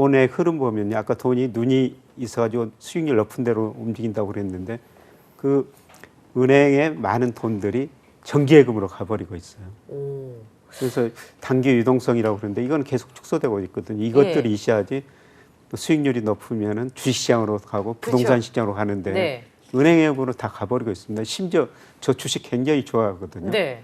돈의 흐름 보면요. 아까 돈이 눈이 있어가지고 수익률 높은 대로 움직인다고 그랬는데 그 은행에 많은 돈들이 정기예금으로 가버리고 있어요. 오. 그래서 단기 유동성이라고 그러는데 이건 계속 축소되고 있거든요. 이것들이 예. 있어야지 또 수익률이 높으면은 주식시장으로 가고 부동산 그렇죠. 시장으로 가는데 네. 은행예금으로 다 가버리고 있습니다. 심지어 저 주식 굉장히 좋아하거든요. 네.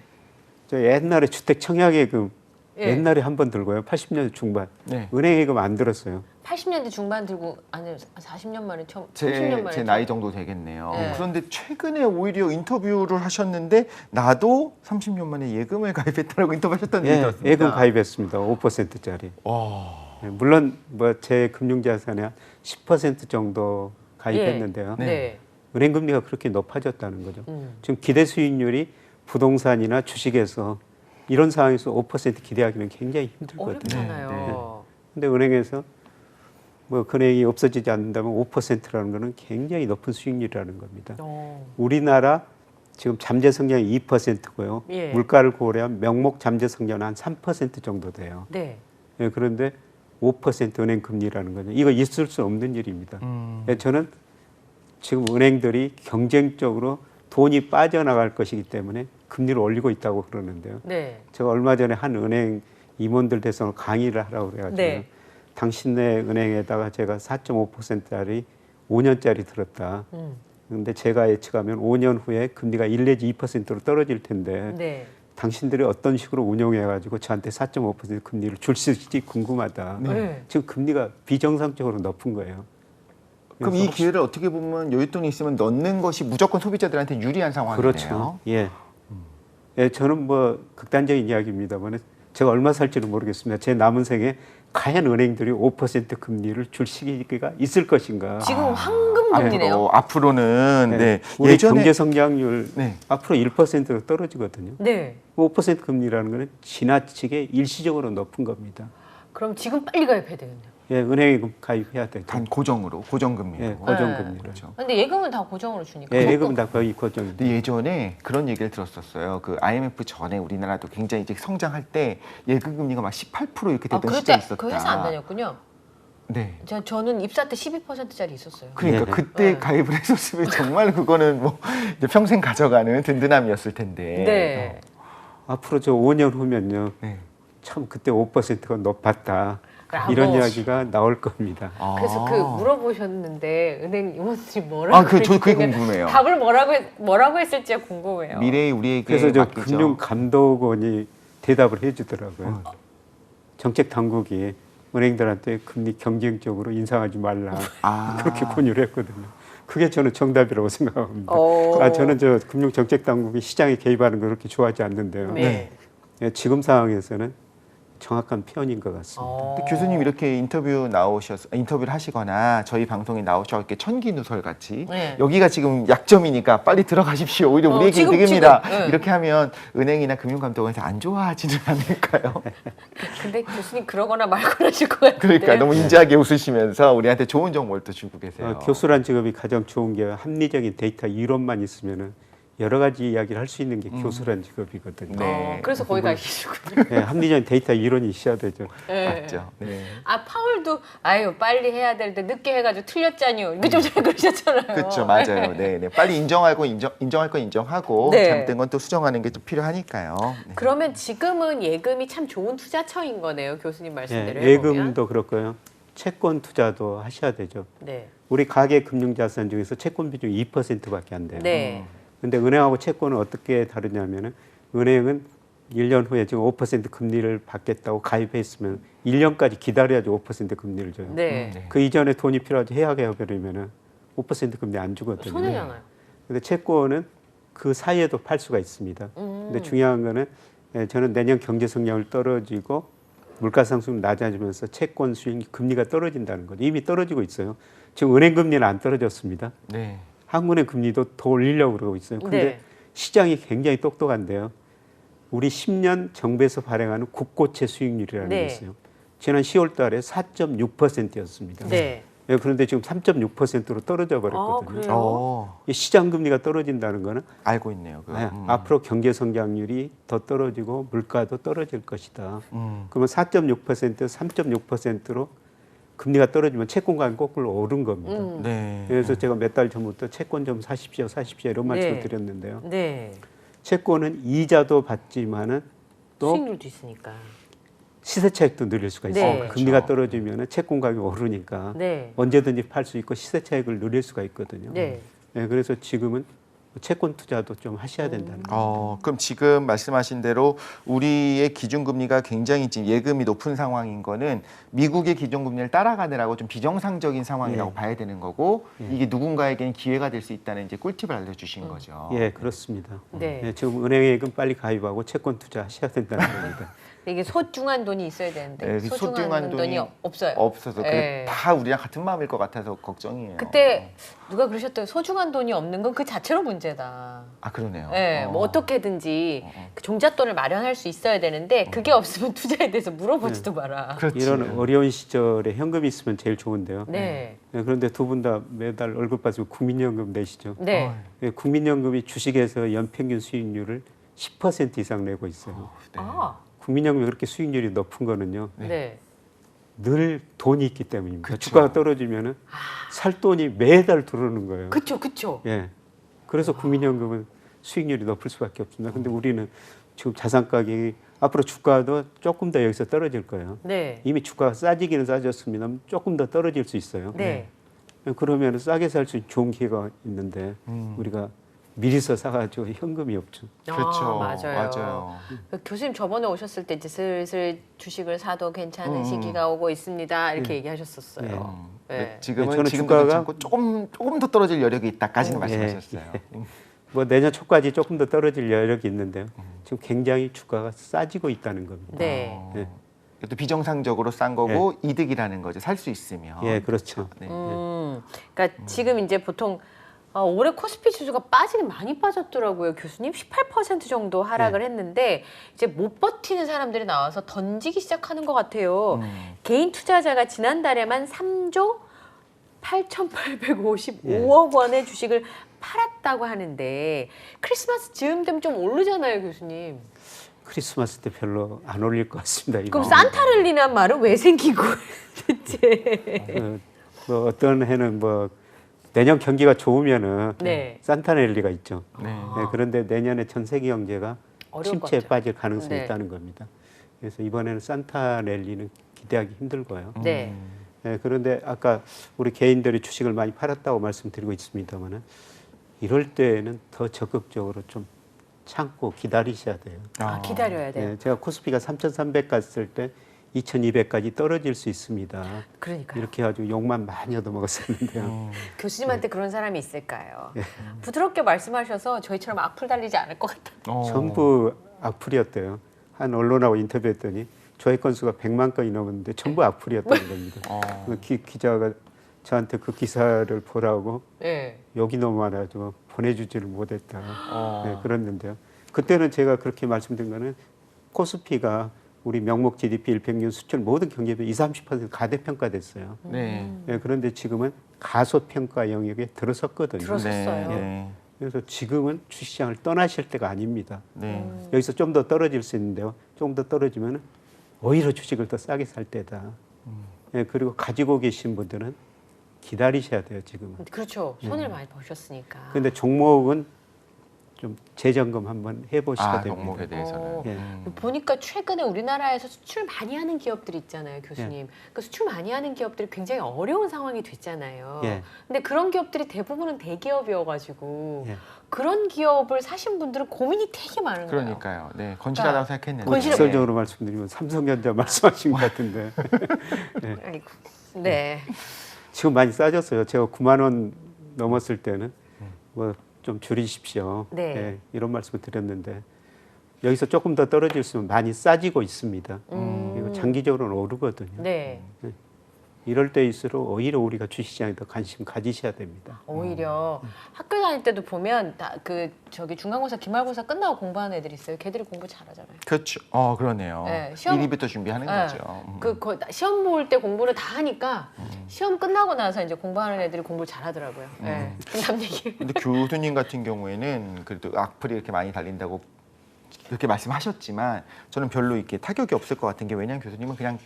저 옛날에 주택 청약예금 예. 옛날에 한 번 들고요. 80년대 중반. 네. 은행예금 안 들었어요. 80년대 중반 들고 아니 40년 만에 처음 30년 제 만에 제 나이 정도 되겠네요. 네. 그런데 최근에 오히려 인터뷰를 하셨는데 나도 30년 만에 예금을 가입했다라고 인터뷰하셨다는 얘기 예, 들었습니다. 예금 가입했습니다. 5%짜리. 와. 물론 뭐 제 금융자산의 10% 정도 가입했는데요. 네. 네. 은행 금리가 그렇게 높아졌다는 거죠. 음. 지금 기대 수익률이 부동산이나 주식에서 이런 상황에서 5% 기대하기는 굉장히 힘들거든요. 어렵잖아요. 근데 은행에서 뭐 금액이 없어지지 않는다면 5%라는 거는 굉장히 높은 수익률이라는 겁니다. 우리나라 지금 잠재 성장이 2%고요. 예. 물가를 고려한 명목 잠재 성장은 한 3% 정도 돼요. 네. 예, 그런데 5% 은행 금리라는 거죠. 이거 있을 수 없는 일입니다. 예, 저는 지금 은행들이 경쟁적으로 돈이 빠져나갈 것이기 때문에 금리를 올리고 있다고 그러는데요. 네. 제가 얼마 전에 한 은행 임원들 대상으로 강의를 하라고 그래가지고 네. 당신네 은행에다가 제가 4.5%짜리 5년짜리 들었다. 그런데 제가 예측하면 5년 후에 금리가 1 내지 2%로 떨어질 텐데 네. 당신들이 어떤 식으로 운용해가지고 저한테 4.5% 금리를 줄 수 있을지 궁금하다. 네. 지금 금리가 비정상적으로 높은 거예요. 그럼 이 기회를 어떻게 보면 여윳돈이 있으면 넣는 것이 무조건 소비자들한테 유리한 상황이네요. 그렇죠. 예. 예, 저는 뭐 극단적인 이야기입니다만 제가 얼마 살지는 모르겠습니다. 제 남은 생에 과연 은행들이 5% 금리를 줄 시기가 있을 것인가. 지금 황금 금리네요. 앞으로는 네. 네. 우리 예전에 경제 성장률 네. 앞으로 1%로 떨어지거든요. 네. 5% 금리라는 거는 지나치게 일시적으로 높은 겁니다. 그럼 지금 빨리 가입해야 되겠네요. 예, 은행에 가입해야 되죠. 단 고정으로 고정금리로. 예, 고정금리로. 네. 그렇죠. 근데 예금은 다 고정으로 주니까. 예, 예금은 다 거의 고정입니다. 근데 예전에 그런 얘기를 들었었어요. 그 IMF 전에 우리나라도 굉장히 이제 성장할 때 예금 금리가 막 18% 이렇게 아, 됐던 그때 시절이 있었다. 그 회사 안 다녔군요. 네. 저는 입사 때 12%짜리 있었어요. 그러니까 네네. 그때 네. 가입을 했었으면 정말 그거는 뭐 이제 평생 가져가는 든든함이었을 텐데. 네. 앞으로 저 5년 후면요. 네. 참 그때 5%가 높았다. 아, 이런 뭐. 이야기가 나올 겁니다. 그래서 그 물어보셨는데 은행 임원들이 뭐라고 아, 저 그게 했길래 궁금해요. 답을 뭐라고 했을지가 궁금해요. 미래의 우리에게 그래서 저 맡기죠. 금융감독원이 대답을 해주더라고요. 정책 당국이 은행들한테 금리 경쟁적으로 인상하지 말라 아. 그렇게 권유를 했거든요. 그게 저는 정답이라고 생각합니다. 오. 저는 저 금융정책 당국이 시장에 개입하는 걸 그렇게 좋아하지 않는데요. 네. 예, 지금 상황에서는 정확한 표현인 것 같습니다. 근데 교수님 이렇게 인터뷰를 하시거나 저희 방송에 나오셔서 이렇게 천기누설 같이 네. 여기가 지금 약점이니까 빨리 들어가십시오. 오히려 우리에게 지금, 득입니다. 지금, 네. 이렇게 하면 은행이나 금융감독원에서 안 좋아하지는 않을까요? 근데 교수님 그러거나 말거나 하실 것 같은데. 그러니까 너무 인자하게 웃으시면서 우리한테 좋은 정보를 또 주고 계세요. 교수란 직업이 가장 좋은 게 합리적인 데이터 이론만 있으면은 여러 가지 이야기를 할 수 있는 게 교수란 직업이거든요. 네. 그래서 거기 가시군요. 예, 합리적인 데이터 이론이 있어야 되죠. 네. 맞죠. 네. 아 파월도 아유 빨리 해야 될 때 늦게 해가지고 틀렸잖요. 이거 좀 잘 그러셨잖아요. 그렇죠, 맞아요. 네, 네. 빨리 인정할 건 인정하고 네. 잘못된 건 또 수정하는 게 좀 필요하니까요. 네. 그러면 지금은 예금이 참 좋은 투자처인 거네요, 교수님 예, 말씀대로. 예금도 그렇고요. 채권 투자도 하셔야 되죠. 네. 우리 가계 금융자산 중에서 채권 비중이 2%밖에 안 돼요. 네. 근데 은행하고 채권은 어떻게 다르냐면은 은행은 1년 후에 지금 5% 금리를 받겠다고 가입해 있으면 1년까지 기다려야지 5% 금리를 줘요. 네. 네. 그 이전에 돈이 필요하지 해약해버리면은 5% 금리 안 주거든요. 손해잖아요. 근데 채권은 그 사이에도 팔 수가 있습니다. 근데 중요한 거는 저는 내년 경제 성장률 떨어지고 물가 상승 낮아지면서 채권 수익 금리가 떨어진다는 거죠. 이미 떨어지고 있어요. 지금 은행 금리는 안 떨어졌습니다. 네. 한국은행 금리도 더 올리려고 그러고 있어요. 근데 네. 시장이 굉장히 똑똑한데요. 우리 10년 정부에서 발행하는 국고채 수익률이라는 네. 게 있어요. 지난 10월 달에 4.6%였습니다. 네. 예, 그런데 지금 3.6%로 떨어져 아, 버렸거든요. 그래요? 이 시장 금리가 떨어진다는 거는 알고 있네요. 앞으로 경제 성장률이 더 떨어지고 물가도 떨어질 것이다. 음. 그러면 4.6%, 3.6%로 금리가 떨어지면 채권 가격이 거꾸로 오른 겁니다. 네. 그래서 제가 몇 달 전부터 채권 좀 사십시오 이런 말씀을 네. 드렸는데요. 네. 채권은 이자도 받지만은 또 수익률도 있으니까. 시세 차익도 누릴 수가 있어요. 네. 금리가 그렇죠. 떨어지면 채권 가격이 오르니까 네. 언제든지 팔 수 있고 시세 차익을 누릴 수가 있거든요. 네. 네, 그래서 지금은 채권 투자도 좀 하셔야 된다는 거예요. 그럼 지금 말씀하신 대로 우리의 기준금리가 굉장히 지금 예금이 높은 상황인 거는 미국의 기준금리를 따라가느라고 좀 비정상적인 상황이라고 예. 봐야 되는 거고 예. 이게 누군가에게는 기회가 될 수 있다는 이제 꿀팁을 알려주신 거죠. 예, 그렇습니다. 네. 네, 지금 은행예금 빨리 가입하고 채권 투자하셔야 된다는 겁니다. 이게 소중한 돈이 있어야 되는데 네, 소중한 돈이 없어요. 없어서 예. 다 우리랑 같은 마음일 것 같아서 걱정이에요. 그때 누가 그러셨더니 소중한 돈이 없는 건 그 자체로 문제다. 아 그러네요. 네, 뭐 어떻게든지 그 종잣돈을 마련할 수 있어야 되는데 그게 없으면 투자에 대해서 물어보지도 마라. 그렇지. 이런 어려운 시절에 현금이 있으면 제일 좋은데요. 네, 네, 그런데 두 분 다 매달 월급 받으면 국민연금 내시죠. 네. 네, 국민연금이 주식에서 연평균 수익률을 10% 이상 내고 있어요. 네. 아, 국민연금이 그렇게 수익률이 높은 거는요. 네. 늘 돈이 있기 때문입니다. 그쵸. 주가가 떨어지면은 살 돈이 매달 들어오는 거예요. 그쵸, 그쵸. 예. 그래서 국민연금은 수익률이 높을 수밖에 없습니다. 근데 우리는 지금 자산 가격이 앞으로 주가도 조금 더 여기서 떨어질 거예요. 네, 이미 주가가 싸지기는 싸졌습니다. 조금 더 떨어질 수 있어요. 네. 그러면 싸게 살 수 있는 좋은 기회가 있는데 우리가 미리서 사가지고 현금이 없죠. 그렇죠. 아, 맞아요. 맞아요. 교수님 저번에 오셨을 때 이제 슬슬 주식을 사도 괜찮은 시기가 오고 있습니다. 이렇게 얘기하셨었어요. 네. 네, 지금은 저는 지금도 주가가- 괜찮고 조금 더 떨어질 여력이 있다까지는 말씀하셨어요. 뭐 내년 초까지 조금 더 떨어질 여력이 있는데요. 지금 굉장히 주가가 싸지고 있다는 겁니다. 네. 네. 이것도 비정상적으로 싼 거고 이득이라는 거죠. 살 수 있으면. 예, 그렇죠. 네. 그러니까 지금 이제 보통 올해 코스피 지수가 빠지긴 많이 빠졌더라고요, 교수님. 18% 정도 하락을 했는데 이제 못 버티는 사람들이 나와서 던지기 시작하는 것 같아요. 개인 투자자가 지난달에만 3조 8,855억 원의 주식을 팔았다고 하는데 크리스마스 즈음 되면 좀 오르잖아요, 교수님. 크리스마스 때 별로 안 올릴 것 같습니다. 이거. 그럼 산타랠리란 말은 왜 생긴 거예요, 대체? 뭐 어떤 해는 뭐 내년 경기가 좋으면은 네. 산타랠리가 있죠. 네. 네, 그런데 내년에 전 세계 경제가 어려울 것 침체에 같아요. 빠질 가능성이 네. 있다는 겁니다. 그래서 이번에는 산타랠리는 기대하기 힘들고요. 네. 네, 그런데 아까 우리 개인들이 주식을 많이 팔았다고 말씀드리고 있습니다만은 이럴 때에는 더 적극적으로 좀 참고 기다리셔야 돼요. 기다려야 돼요. 네, 제가 코스피가 3,300 갔을 때 2,200까지 떨어질 수 있습니다. 그러니까요. 이렇게 해가지고 욕만 많이 얻어먹었었는데요. 교수님한테 그런 사람이 있을까요? 부드럽게 말씀하셔서 저희처럼 악플 달리지 않을 것 같아요. 전부 악플이었대요. 한 언론하고 인터뷰했더니 조회 건수가 100만 건이 넘었는데 전부 악플이었다는 겁니다. 그 기자가 저한테 그 기사를 보라고 네. 욕이 너무 많아가지고 보내주지를 못했다. 네, 그랬는데요. 그때는 제가 그렇게 말씀드린 거는 코스피가 우리 명목 GDP 일평균 수출 모든 경제비 20-30% 가대평가됐어요. 네. 네, 그런데 지금은 가소평가 영역에 들어섰거든요. 들어섰어요. 네. 그래서 지금은 주식시장을 떠나실 때가 아닙니다. 네. 여기서 좀 더 떨어질 수 있는데요. 좀 더 떨어지면 오히려 주식을 더 싸게 살 때다. 네, 그리고 가지고 계신 분들은 기다리셔야 돼요, 지금은. 그렇죠. 손을 많이 버셨으니까. 그런데 종목은 좀 재점검 한번 해보셔야 됩니다. 종목에 대해서는. 예. 보니까 최근에 우리나라에서 수출 많이 하는 기업들이 있잖아요, 교수님. 그 수출 많이 하는 기업들이 굉장히 어려운 상황이 됐잖아요. 예. 근데 그런 기업들이 대부분은 대기업이어가지고 예. 그런 기업을 사신 분들은 고민이 되게 많은 거예요. 그러니까요. 네. 건실하다고 생각했는데. 건실해- 직설적으로 말씀드리면 삼성전자 말씀하신 것 같은데 아이고. 네. 지금 많이 싸졌어요. 제가 9만 원 넘었을 때는 뭐 좀 줄이십시오. 네. 예, 이런 말씀을 드렸는데 여기서 조금 더 떨어질 수 있으면 많이 싸지고 있습니다. 이거 장기적으로는 오르거든요. 네. 이럴 때일수록 오히려 우리가 주식시장에 더 관심 가지셔야 됩니다. 오히려 학교 다닐 때도 보면 저기 중간고사, 기말고사 끝나고 공부하는 애들이 있어요. 걔들이 공부 잘하잖아요. 그렇죠. 그러네요. 네, 시험- 1위부터 준비하는 네. 거죠. 시험 볼 때 공부를 다 하니까 시험 끝나고 나서 이제 공부하는 애들이 공부를 잘하더라고요. 네. 남 얘기. 근데 교수님 같은 경우에는 그래도 악플이 이렇게 많이 달린다고 이렇게 말씀하셨지만 저는 별로 이렇게 타격이 없을 것 같은 게 왜냐하면 교수님은 그냥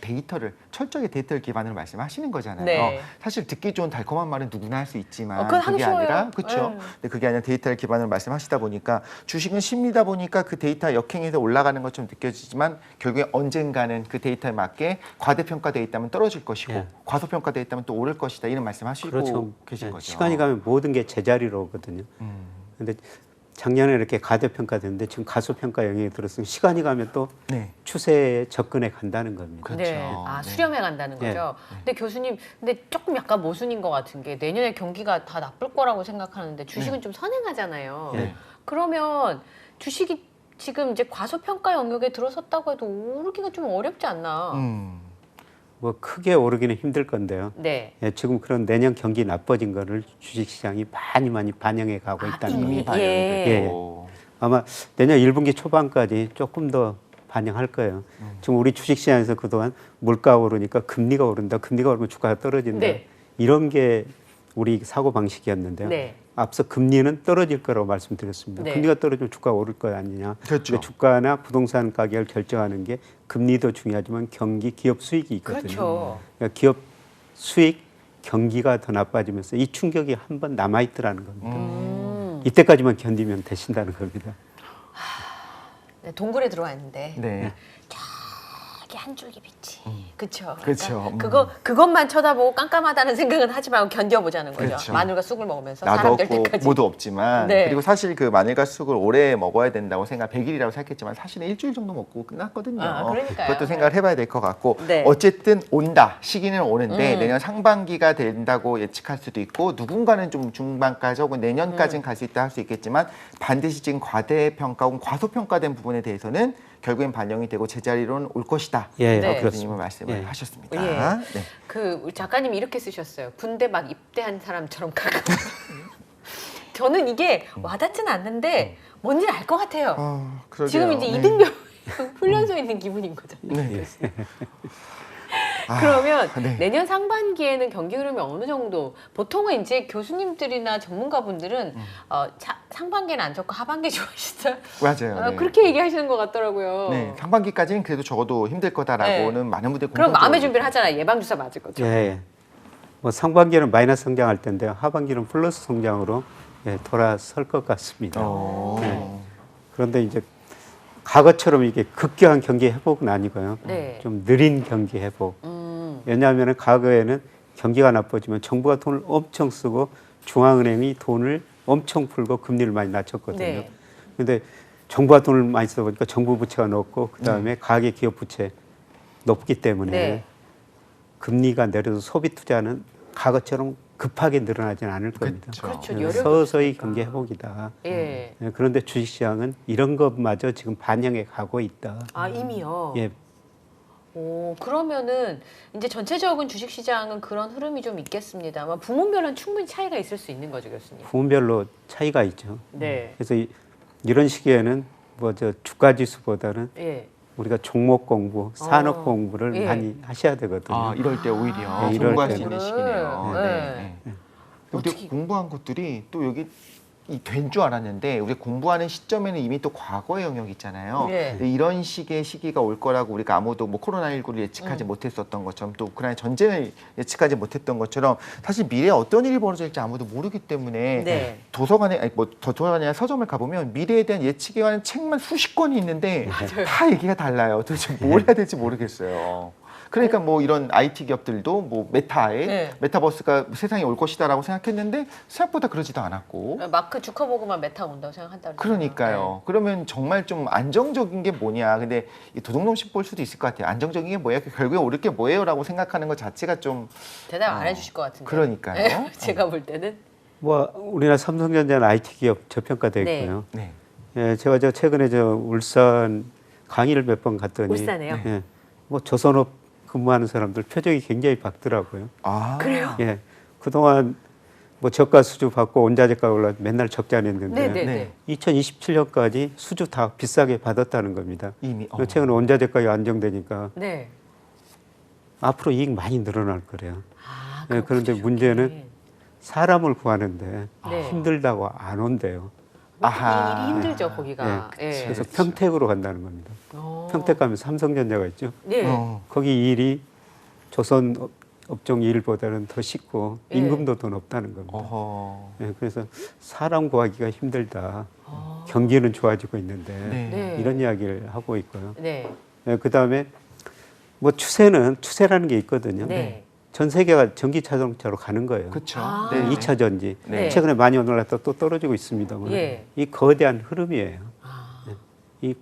철저하게 데이터를 기반으로 말씀하시는 거잖아요. 네. 사실 듣기 좋은 달콤한 말은 누구나 할 수 있지만 그건 하기 그게 아니라 쉬워요. 그렇죠. 근데 그게 아니라 데이터를 기반으로 말씀하시다 보니까 주식은 심리다 보니까 그 데이터 역행해서 올라가는 것처럼 느껴지지만 결국에 언젠가는 그 데이터에 맞게 과대평가되어 있다면 떨어질 것이고 예. 과소평가되어 있다면 또 오를 것이다 이런 말씀하시고 그렇죠. 계신 예, 거죠. 시간이 가면 모든 게 제자리로 오거든요. 근데 작년에 이렇게 가대평가됐는데 지금 가소평가 영역이 들었으면 시간이 가면 또 네. 추세에 접근해 간다는 겁니다. 그렇죠. 네. 아, 네. 수렴해 간다는 네. 거죠. 근데 교수님, 근데 조금 약간 모순인 것 같은 게 내년에 경기가 다 나쁠 거라고 생각하는데 주식은 좀 선행하잖아요. 네. 그러면 주식이 지금 이제 과소평가 영역에 들어섰다고 해도 오르기가 좀 어렵지 않나? 뭐 크게 오르기는 힘들 건데요. 네. 예, 지금 그런 내년 경기 나빠진 거를 주식시장이 많이 반영해 가고 있다는 이미 겁니다. 반영되고. 아마 내년 1분기 초반까지 조금 더 반영할 거예요. 지금 우리 주식시장에서 그동안 물가 오르니까 금리가 오른다, 금리가 오르면 주가가 떨어진다. 네. 이런 게 우리 사고 방식이었는데요. 네. 앞서 금리는 떨어질 거라고 말씀드렸습니다. 네. 금리가 떨어지면 주가가 오를 거 아니냐. 그렇죠. 근데 주가나 부동산 가격을 결정하는 게 금리도 중요하지만 경기, 기업 수익이 있거든요. 그렇죠. 그러니까 기업 수익, 경기가 더 나빠지면서 이 충격이 한 번 남아있더라는 겁니다. 이때까지만 견디면 되신다는 겁니다. 네, 동굴에 들어와 있는데 네. 저기 한 줄기 빛이. 그렇죠. 그렇죠. 그것만 쳐다보고 깜깜하다는 생각은 하지 말고 견뎌보자는 거죠. 그렇죠. 마늘과 쑥을 먹으면서 나도 사람 될 없고 때까지. 모두 없지만 네. 그리고 사실 그 마늘과 쑥을 오래 먹어야 된다고 생각 100일이라고 생각했지만 사실은 일주일 정도 먹고 끝났거든요. 아, 그러니까요. 그것도 생각을 해봐야 될 것 같고 네. 어쨌든 온다 시기는 오는데 내년 상반기가 된다고 예측할 수도 있고 누군가는 좀 중반까지 혹은 내년까지는 갈 수 있다 할 수 있겠지만 반드시 지금 과대평가 혹은 과소평가된 부분에 대해서는 결국엔 반영이 되고 제자리로는 올 것이다. 예, 네. 교수님은 말씀을 예. 하셨습니다. 예. 네. 그 우리 작가님이 이렇게 쓰셨어요. 군대 막 입대한 사람처럼 가끔. 저는 이게 와닿지는 않는데 뭔지는 알 것 같아요. 그러게요. 지금 이제 네. 이등병 훈련소에 있는 기분인 거죠. 네. 그러면 네. 내년 상반기에는 경기 흐름이 어느 정도 보통은 이제 교수님들이나 전문가분들은 상반기는 안 좋고 하반기 좋아하시다. 맞아요. 네. 그렇게 얘기하시는 것 같더라고요. 네, 상반기까지는 그래도 적어도 힘들 거다라고는 많은 분들이 그럼 마음의 공통적으로 준비를 하잖아요. 예방주사 맞을 거죠. 예. 뭐 상반기는 마이너스 성장할 텐데요. 하반기는 플러스 성장으로 돌아설 것 같습니다. 네. 그런데 이제 과거처럼 이게 급격한 경기 회복은 아니고요. 네. 좀 느린 경기 회복. 왜냐하면 과거에는 경기가 나빠지면 정부가 돈을 엄청 쓰고 중앙은행이 돈을 엄청 풀고 금리를 많이 낮췄거든요. 네. 그런데 정부가 돈을 많이 쓰다 보니까 정부 부채가 높고 그다음에 가계 기업 부채 높기 때문에 네. 금리가 내려도 소비 투자는 과거처럼 급하게 늘어나지는 않을 겁니다. 그렇죠. 네, 여력이 서서히 없으니까. 경기 회복이다. 예. 네, 그런데 주식시장은 이런 것마저 지금 반영해 가고 있다. 아 이미요. 예, 오 그러면은 이제 전체적인 주식시장은 그런 흐름이 좀 있겠습니다만 부문별로는 충분히 차이가 있을 수 있는 거죠, 교수님. 부문별로 차이가 있죠. 네. 그래서 이런 시기에는 뭐 저 주가 지수보다는 예. 우리가 종목 공부, 산업 공부를 예. 많이 하셔야 되거든요. 이럴 때 오히려 네, 이럴 공부할 수 때는. 있는 시기네요. 네. 네. 네. 근데 공부한 것들이 또 여기 된 줄 알았는데 우리 공부하는 시점에는 이미 또 과거의 영역이 있잖아요. 네. 근데 이런 식의 시기가 올 거라고 우리가 아무도 뭐 코로나19를 예측하지 못했었던 것처럼 또 우크라이나 전쟁을 예측하지 못했던 것처럼 사실 미래에 어떤 일이 벌어질지 아무도 모르기 때문에 네. 도서관에 아니 뭐 도서관이나 서점을 가보면 미래에 대한 예측에 관한 책만 수십 권이 있는데 다 얘기가 달라요. 도대체 뭘 해야 될지 모르겠어요. 그러니까 뭐 이런 IT 기업들도 뭐 메타에 네. 메타버스가 세상에 올 것이다라고 생각했는데 생각보다 그러지도 않았고. 마크 주커버그만 메타 온다고 생각한다. 그러니까요. 그러면 정말 좀 안정적인 게 뭐냐. 근데 이 도둑놈식 볼 수도 있을 것 같아요. 안정적인 게 뭐야? 결국에 오를 게 뭐예요?라고 생각하는 것 자체가 좀 대답 안 해주실 것 같은데. 그러니까요. 네, 제가 볼 때는. 뭐 우리나라 삼성전자는 IT 기업 저평가돼 네. 있고요. 네. 예, 제가 최근에 울산 강의를 몇 번 갔더니 울산에요? 예, 뭐 조선업 근무하는 사람들 표정이 굉장히 밝더라고요. 아 그래요? 예, 그동안 뭐 저가 수주 받고 원자재가 올라 맨날 적자 냈는데 네네네. 네. 2027년까지 수주 다 비싸게 받았다는 겁니다. 이미 최근에 원자재 가격이 안정되니까 네. 앞으로 이익 많이 늘어날 거래요. 아, 예, 그런데 문제는 사람을 구하는데 네. 힘들다고 안 온대요. 아하. 일이 힘들죠 거기가. 예. 그래서 평택으로 간다는 겁니다. 평택 가면 삼성전자가 있죠. 예. 거기 일이 조선 업종 일보다는 더 쉽고 예. 임금도 더 높다는 겁니다. 어허. 예, 그래서 사람 구하기가 힘들다. 경기는 좋아지고 있는데 네. 네. 이런 이야기를 하고 있고요. 네. 예, 그다음에 뭐 추세라는 게 있거든요. 네. 전 세계가 전기 자동차로 가는 거예요. 그렇죠. 아. 네. 2차 전지. 네. 최근에 많이 올랐다 또 떨어지고 있습니다만 예. 이 거대한 흐름이에요. 아. 이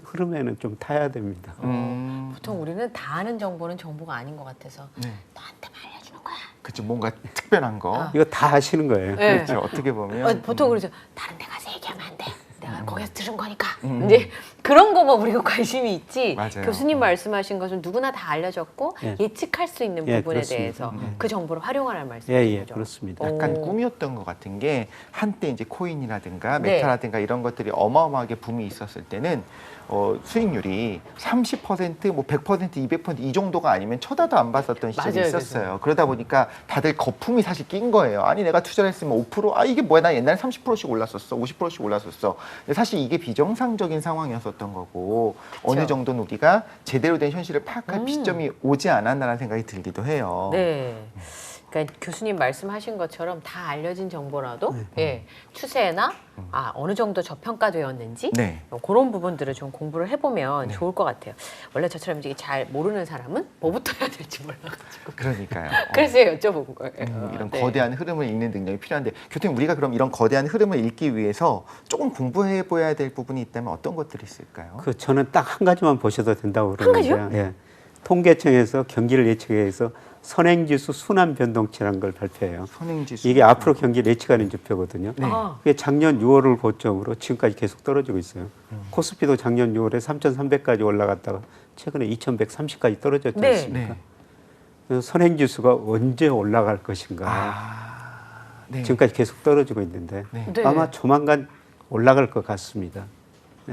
흐름에는 좀 타야 됩니다. 보통 우리는 다 아는 정보는 정보가 아닌 것 같아서 네. 너한테만 알려주는 거야. 그렇죠. 뭔가 특별한 거. 아. 이거 다 하시는 거예요. 네. 그렇죠. 어떻게 보면 보통 그러죠. 다른 데 가서 얘기하면 안 돼. 내가 거기서 들은 거니까. 이제 그런 거만 우리가 관심이 있지. 맞아요. 교수님 말씀하신 것은 누구나 다 알려졌고 예. 예측할 수 있는 예, 부분에 그렇습니다. 대해서 그 정보를 활용하라는 말씀이죠. 예, 그렇습니다. 오. 약간 꿈이었던 것 같은 게 한때 이제 코인이라든가 네. 메타라든가 이런 것들이 어마어마하게 붐이 있었을 때는 수익률이 30%, 뭐 100%, 200%이 정도가 아니면 쳐다도 안 봤었던 시절이 맞아요, 있었어요. 그러다 보니까 다들 거품이 사실 낀 거예요. 아니 내가 투자를 했으면 5%, 아 이게 뭐야, 나 옛날에 30%씩 올랐었어, 50%씩 올랐었어. 근데 사실 이게 비정상적인 상황이었었던 거고 어느 그렇죠. 정도는 우리가 제대로 된 현실을 파악할 시점이 오지 않았나라는 생각이 들기도 해요. 네. 그러니까 교수님 말씀하신 것처럼 다 알려진 정보라도 예, 추세나 어느 정도 저평가되었는지 네. 그런 부분들을 좀 공부를 해보면 좋을 것 같아요. 원래 저처럼 이제 잘 모르는 사람은 뭐부터 해야 될지 몰라가지고 그러니까요. 그래서 여쭤본 거예요. 이런 네. 거대한 흐름을 읽는 능력이 필요한데 교수님, 우리가 그럼 이런 거대한 흐름을 읽기 위해서 조금 공부해 보아야 될 부분이 있다면 어떤 것들이 있을까요? 그 저는 딱 한 가지만 보셔도 된다고 한 그러는데요. 예. 통계청에서 경기를 예측해서 선행지수 순환 변동치라는 걸 발표해요. 선행지수. 이게 앞으로 경기를 예측하는 지표거든요. 네. 아, 그게 작년 6월을 고점으로 지금까지 계속 떨어지고 있어요. 코스피도 작년 6월에 3,300까지 올라갔다가 최근에 2,130까지 떨어졌지 네. 않습니까? 그래서 선행지수가 언제 올라갈 것인가. 네. 지금까지 계속 떨어지고 있는데 네. 네. 아마 조만간 올라갈 것 같습니다.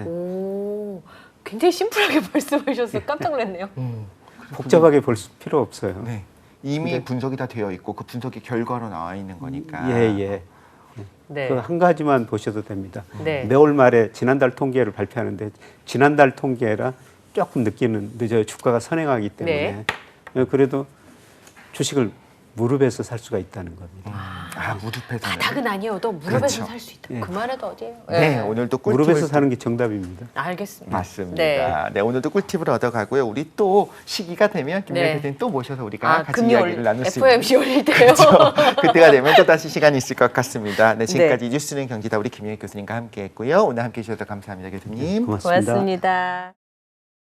오, 굉장히 심플하게 말씀하셔서 깜짝 놀랐네요. 복잡하게 볼 필요 없어요. 네. 이미 근데- 분석이 다 되어 있고 그 분석이 결과로 나와 있는 거니까. 예. 네. 그 한 가지만 보셔도 됩니다. 네. 매월 말에 지난달 통계를 발표하는데 지난달 통계라 조금 늦어요. 주가가 선행하기 때문에. 그래도 주식을 무릎에서 살 수가 있다는 겁니다. 무릎에서는. 바닥은 아니어도 무릎에서 그렇죠. 살 수 있다. 예. 그 말에도 어디예요? 네, 오늘도 꿀팁을 무릎에서 사는 게 정답입니다. 알겠습니다. 맞습니다. 네. 오늘도 꿀팁을 얻어가고요. 우리 또 시기가 되면 김민아 네. 교수님 또 모셔서 우리가 같이 금요 이야기를 나눌 수 있는. FOMC 올릴 때요. 그때가 되면 또 다시 시간이 있을 것 같습니다. 네, 지금까지 뉴스는 경기다 우리 김민아 교수님과 함께했고요. 오늘 함께해 주셔서 감사합니다, 교수님. 고맙습니다. 고맙습니다.